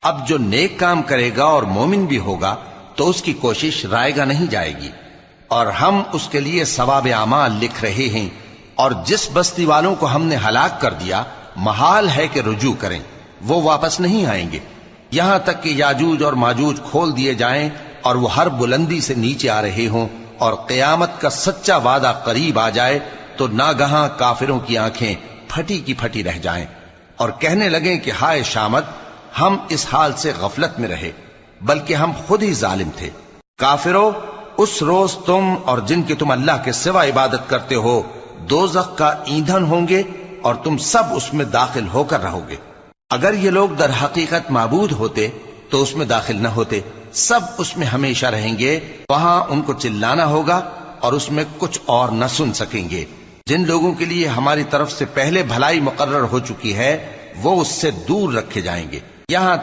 अब जो नेक काम करेगा और मोमिन भी होगा तो उसकी कोशिश रायगा नहीं जाएगी, और हम उसके लिए सवाब आमाल लिख रहे हैं। और जिस बस्ती वालों को हमने हलाक कर दिया, महाल है कि रुजू करें, वो वापस नहीं आएंगे, यहां तक कि याजूज और माजूज खोल दिए जाएं और वो हर बुलंदी से नीचे आ रहे हों, और क़यामत का सच्चा वादा करीब आ जाए तो नागहां काफिरों की आंखें फटी की फटी रह जाएं और कहने लगें कि हाय शामत, हम इस हाल से गफलत में रहे, बल्कि हम खुद ही जालिम थे। काफिरों, उस रोज तुम और जिनकी तुम अल्लाह के सिवा इबादत करते हो दोज़ख का ईंधन होंगे और तुम सब उसमें दाखिल होकर रहोगे। अगर ये लोग दर हकीकत माबूद होते तो उसमें दाखिल न होते, सब उसमें हमेशा रहेंगे। वहां उनको चिल्लाना होगा और उसमें कुछ और न सुन सकेंगे। जिन लोगों के लिए हमारी तरफ से पहले भलाई मुकर्रर हो चुकी है वो उससे दूर रखे जाएंगे, यहां